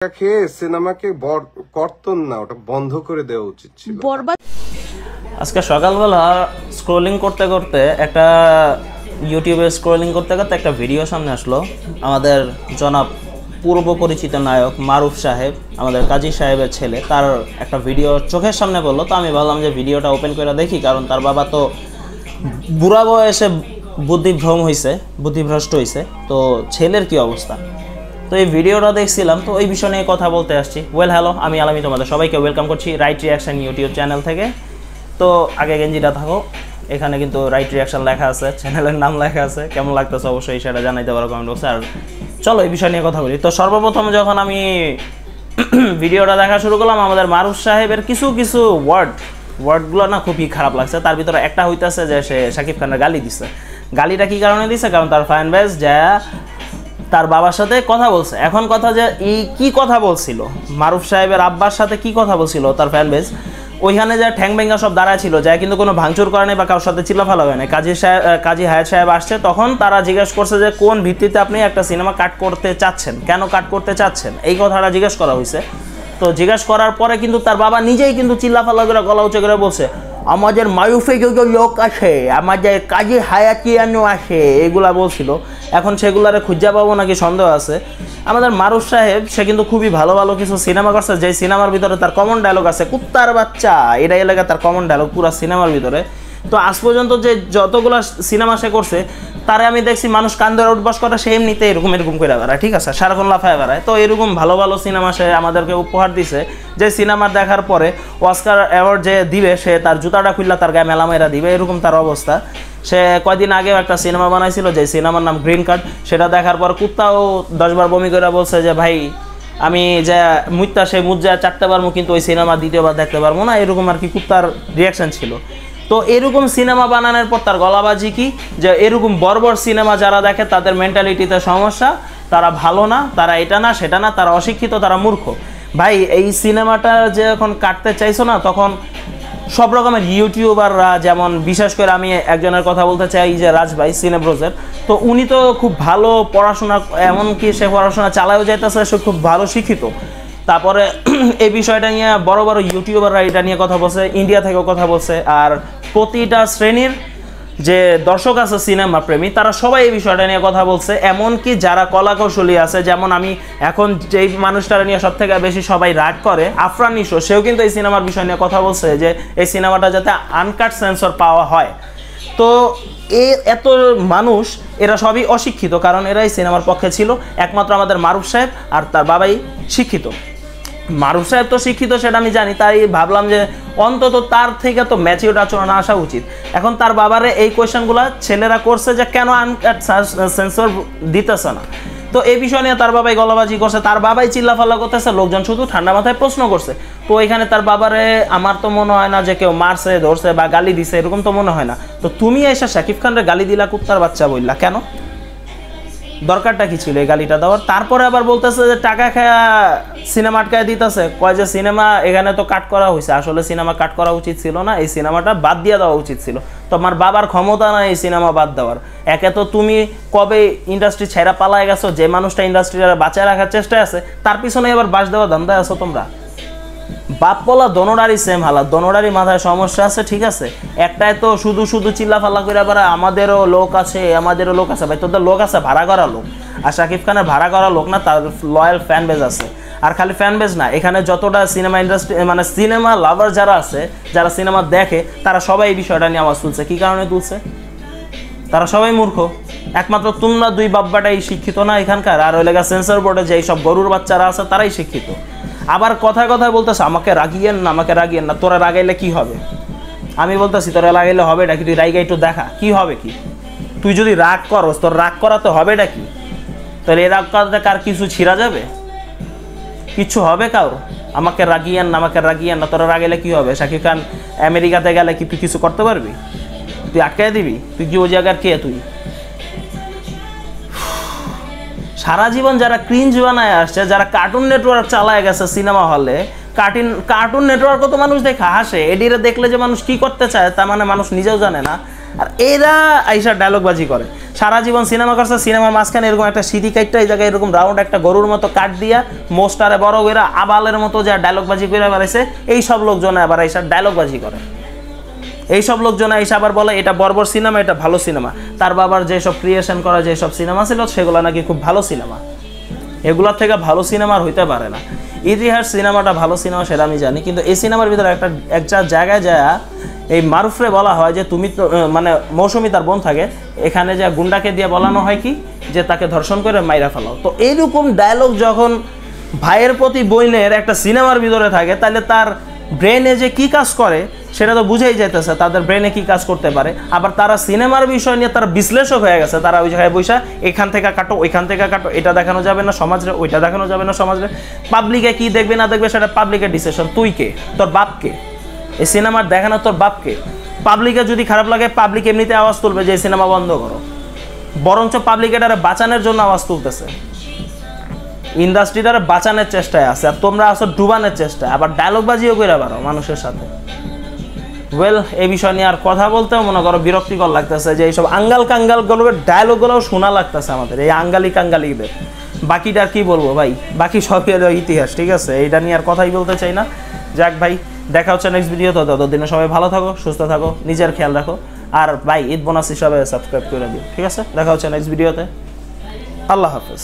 খেয়ে সিনেমাকে করতেন না, ওটা বন্ধ করে দেওয়া উচিত ছিল। আজকে সকালবেলা স্ক্রলিং করতে করতে একটা ইউটিউবে স্ক্রলিং করতে করতে একটা ভিডিও সামনে আসলো। আমাদের জনাব পূর্ব পরিচিত নায়ক মারুফ সাহেব, আমাদের কাজী সাহেবের ছেলে, তার একটা ভিডিও চোখের সামনে পড়লো। তো আমি ভাবলাম যে ভিডিওটা ওপেন করে দেখি, কারণ তার বাবা তো বুড়া বয়সে বুদ্ধিভ্রষ্ট হয়েছে, তো ছেলের কি অবস্থা। তো এই ভিডিওটা দেখছিলাম, তো এই বিষয় নিয়ে কথা বলতে আসছি। হ্যালো, আমি আলামি, তোমাদের সবাইকে ওয়েলকাম করছি রাইট রিয়াকশন ইউটিউব চ্যানেল থেকে। তো আগে গেঞ্জিটা থাকো, এখানে কিন্তু রাইট রিয়াকশন লেখা আছে, চ্যানেলের নাম লেখা আছে। কেমন লাগতেছে অবশ্যই সেটা জানাইতে পারো কমেন্ট বক্সে। আর চলো এই বিষয় নিয়ে কথা বলি। তো সর্বপ্রথম যখন আমি ভিডিওটা দেখা শুরু করলাম, আমাদের মারুফ সাহেবের কিছু ওয়ার্ডগুলো না খুবই খারাপ লাগছে। তার ভিতরে একটা হইতেছে যে সে শাকিব খানের গালি দিছে। গালিটা কি কারণে দিছে? কারণ তার ফ্যান বেস যা তার বাবার সাথে কথা বলছে। এখন কথা যে কি কথা বলছিল, মারুফ সাহেবের আব্বার সাথে কি কথা বলছিল তার ফ্যান বেস, ওইখানে যা ঠ্যাং ভেঙ্গা সব দাঁড়ায় ছিল, যা কিন্তু কোনো ভাঙচুর করে নাই বা কারোর সাথে চিল্লাফালা হয় না। কাজী হায়াত সাহেব আসছে, তখন তারা জিজ্ঞেস করছে যে কোন ভিত্তিতে আপনি একটা সিনেমা কাট করতে চাচ্ছেন, কেন কাট করতে চাচ্ছেন, এই কথাটা জিজ্ঞেস করা হয়েছে। তো জিজ্ঞেস করার পরে কিন্তু তার বাবা নিজেই কিন্তু চিল্লাফালা করে গলা উঁচু করে বলছে, আমাদের মারুফে যত লোক আছে, আমাদের কাজী হায়াতিয়ানো আছে, এগুলা বলছিল। এখন সেগুলারে খুঁজা পাবো নাকি সন্দেহ আছে। আমাদের মারুফ সাহেব সে কিন্তু খুবই ভালো ভালো কিছু সিনেমা করছে, যে সিনেমার ভিতরে তার কমন ডায়লগ আছে, কুত্তার বাচ্চা, এটাই এলাকা তার কমন ডায়লগ পুরো সিনেমার ভিতরে। তো আজ পর্যন্ত যে যতগুলো সিনেমা সে করছে, তারে আমি দেখছি মানুষ কান ধরে উঠবাস করে, সে এমনিতে এরকম করে বেড়ায়, ঠিক আছে, সারাক্ষণ লাফায় বেড়ায়। তো এরকম ভালো ভালো সিনেমা সে আমাদেরকে উপহার দিছে, যে সিনেমা দেখার পরে অস্কার অ্যাওয়ার্ড যে দিবে, সে তার জুতাটা খুললা তার গায়ে মেলামেরা দিবে, এরকম তার অবস্থা। সে কয়দিন আগেও একটা সিনেমা বানাইছিল, যে সিনেমার নাম গ্রিন কার্ড। সেটা দেখার পর কুত্তাও 10 বার বমি করে বলছে যে ভাই আমি যা মুত্তা সে মুখ যা চাটতে পারবো, কিন্তু ওই সিনেমা দ্বিতীয়বার দেখতে পারবো না, এরকম আর কি কুত্তার রিয়াকশান ছিল। তো এরকম সিনেমা বানানোর পর তার গলাবাজি কি, যে এরকম বর্বর সিনেমা যারা দেখে তাদের মেন্টালিটিতে সমস্যা, তারা ভালো না, তারা এটা না সেটা না, তারা অশিক্ষিত, তারা মূর্খ। ভাই এই সিনেমাটা যে এখন কাটতে চাইছো না, তখন সব রকমের ইউটিউবাররা, যেমন বিশেষ করে আমি একজনের কথা বলতে চাই, যে রাজ ভাই সিনেব্রোজের, তো উনি তো খুব ভালো পড়াশোনা, এমনকি সে পড়াশোনা চালায়ও যাইতেছে, সে খুব ভালো শিক্ষিত। তারপরে এই বিষয়টা নিয়ে বড় বড় ইউটিউবাররা এটা নিয়ে কথা বলছে, ইন্ডিয়া থেকেও কথা বলছে। আর প্রতিটা শ্রেণীর যে দর্শক আছে সিনেমা প্রেমী, তারা সবাই এই বিষয়টা নিয়ে কথা বলছে। এমনকি যারা কলাকৌশলী আছে, যেমন আমি এখন যেই মানুষটারা নিয়ে সব থেকে বেশি সবাই রাগ করে, আফরান নিশো, সেও কিন্তু এই সিনেমার বিষয় নিয়ে কথা বলছে, যে এই সিনেমাটা যাতে আনকাট সেন্সর পাওয়া হয়। তো এত মানুষ এরা সবই অশিক্ষিত, কারণ এরা এই সিনেমার পক্ষে ছিল। একমাত্র আমাদের মারুফ সাহেব আর তার বাবাই শিক্ষিত। মারুফ সাহেব তো শিক্ষিত সেটা আমি জানি, তাই ভাবলাম যে অন্তত তার থেকে তো ম্যাচিউর আচরণ আসা উচিত। এখন তার বাবারে এই কোয়েশ্চেনগুলো ছেলেরা করছে, যে কেন আনকাট সেন্সর দিতেছে না। তো এই বিষয় নিয়ে তার বাবাই গলাবাজি করছে, তার বাবাই চিল্লাফাল্লা করতেছে, লোকজন শুধু ঠান্ডা মাথায় প্রশ্ন করছে। তো এখানে তার বাবারে আমার তো মনে হয় না যে কেউ মারছে, ধরছে বা গালি দিছে, এরকম তো মনে হয় না। তো তুমি এসে শাকিব খানরে গালি দিলা কুত্তার বাচ্চা বললা, কেন? দরকারটা কি ছিল এই গালিটা দেওয়ার? তারপরে আবার বলতেছে যে টাকা খায়া সিনেমা আটকায় দিতেছে, কয় যে সিনেমা এখানে তো কাট করা হয়েছে, আসলে সিনেমা কাট করা উচিত ছিল না, এই সিনেমাটা বাদ দিয়ে দেওয়া উচিত ছিল। তোমার বাবার ক্ষমতা না এই সিনেমা বাদ দেওয়ার। একে তো তুমি কবে ইন্ডাস্ট্রি ছেড়া পালায় গেছো, যে মানুষটা ইন্ডাস্ট্রিটা বাঁচায় রাখার চেষ্টায় আছে, তার পিছনে এবার বাস দেওয়া ধান্দায় আছো তোমরা। বাপ বলা দোনোটারই সেম হালাত, দোনোটারই মাথায় সমস্যা আছে, ঠিক আছে। একটাই তো শুধু চিল্লাফাল্লা করে আবার আমাদেরও লোক আছে, ভাই তোদের লোক আছে, ভাড়া করা লোক। আর শাকিব খানের ভাড়া করা লোক না, তার লয়াল ফ্যান বেজ আছে। আর খালি ফ্যান বেজ না, এখানে যতটা সিনেমা ইন্ডাস্ট্রি মানে সিনেমা লাভার যারা আছে, যারা সিনেমা দেখে, তারা সবাই এই বিষয়টা নিয়ে আওয়াজ তুলছে। কী কারণে তুলছে? তারা সবাই মূর্খ। একমাত্র তোমরা দুই বাব্বাটাই শিক্ষিত না এখানকার, আর ওই লেগা সেন্সর বোর্ডে যেই সব গরুর বাচ্চারা আছে তারাই শিক্ষিত। আবার কথায় বলতেছে আমাকে রাগিয়েন না, তোরা রাগাইলে কি হবে? আমি বলতেছি তোরা লাগাইলে হবে এটা কি? তুই রাইগা একটু দেখা কি হবে কি? তুই যদি রাগ করস, তোর রাগ করাতে হবে এটা কি? তাহলে এই রাগ করাতে কার কিছু ছিঁড়া যাবে? কিচ্ছু হবে কারো? আমাকে রাগিয়েন না, তোরা রাগাইলে কি হবে? শাকিব খান আমেরিকাতে গেলে কি তুই কিছু করতে পারবি? তুই আটকাই দিবি? তুই কি ওই জায়গার কে? তুই সারা জীবন যারা ক্রিঞ্জ বানায় আসছে, যারা কার্টুন নেটওয়ার্ক চালায় গেছে সিনেমা হলে, কার্টুন নেটওয়ার্কও তো মানুষ দেখে হাসে। এডিরে দেখলে যে মানুষ কি করতে চায় তা মানে মানুষ নিজেও জানে না। আর এরা আইসা ডায়লগবাজি করে, সারা জীবন সিনেমা করছে, সিনেমার মাঝখানে এরকম একটা সিটি কাইটটা এই জায়গায় এরকম রাউন্ড একটা গরুর মতো কাট দিয়া মোস্টারে বড় কইরা আবালের মতো যা ডায়লগবাজি করে বেড়াইছে, এই সব লোকজন আবার আইসা ডায়লগবাজি করে। এইসব লোকজন এসে আবার বলে এটা বর্বর সিনেমা, এটা ভালো সিনেমা। তার বাবার যেসব ক্রিয়েশন করা যেসব সিনেমা ছিল সেগুলো নাকি খুব ভালো সিনেমা, এগুলোর থেকে ভালো সিনেমা আর হইতে পারে না। ইতিহাস সিনেমাটা ভালো সিনেমা সেটা আমি জানি, কিন্তু এই সিনেমার ভিতরে একটা জায়গায় যায় এই মারুফরে বলা হয় যে তুমি তো মানে মৌসুমী তার বোন থাকে, এখানে যা গুন্ডাকে দিয়ে বলানো হয় কি যে তাকে ধর্ষণ করে মাইরা ফেলাও। তো এইরকম ডায়লগ যখন ভাইয়ের প্রতি বোনের একটা সিনেমার ভিতরে থাকে, তাহলে তার ব্রেনে যে কি কাজ করে সেটা তো বুঝাই যাইতেছে তাদের ব্রেনে কি কাজ করতে পারে। আবার তারা সিনেমার বিষয় নিয়ে তারা বিশ্লেষক হয়ে গেছে, তারা ওই জায়গায় বসে এখান থেকে কাটো ওইখান থেকে কাটো, এটা দেখানো যাবে না সমাজে, ওইটা দেখানো যাবে না সমাজে, পাবলিকে কি দেখবে না দেখবে সেটা পাবলিকের ডিসিশন। তুই কে, তোর বাপকে এই সিনেমার দেখানো, তোর বাপকে? পাবলিকে যদি খারাপ লাগে পাবলিক এমনিতে আওয়াজ তুলবে যে এই সিনেমা বন্ধ করো, বরঞ্চ পাবলিক এটারে বাঁচানোর জন্য আওয়াজ তুলতেছে, ইন্ডাস্ট্রিটারে বাঁচানোর চেষ্টায় আছে, আর তোমরা আসো ডুবানোর চেষ্টায়, আবার ডায়লগবাজিও করে পারো মানুষের সাথে। ওয়েল, এই বিষয় নিয়ে আর কথা বলতেও মনে করো বিরক্তিকর লাগতেছে যে এইসব আঙ্গাল কাঙ্গালগুলোর ডায়লগগুলোও শোনা লাগতেছে আমাদের এই আঙ্গালি কাঙ্গালিদের। বাকিটা আর কি বলবো ভাই, বাকি সবই হলো ইতিহাস, ঠিক আছে? এইটা নিয়ে আর কথাই বলতে চাই না। যাক ভাই, দেখা হচ্ছে নেক্সট ভিডিওতে, ততদিনে সবাই ভালো থাকো, সুস্থ থাকো, নিজের খেয়াল রাখো, আর ভাই ঈদ বোনাস হিসাবে সাবস্ক্রাইব করে দিও, ঠিক আছে? দেখা হচ্ছে নেক্সট ভিডিওতে, আল্লাহ হাফেজ।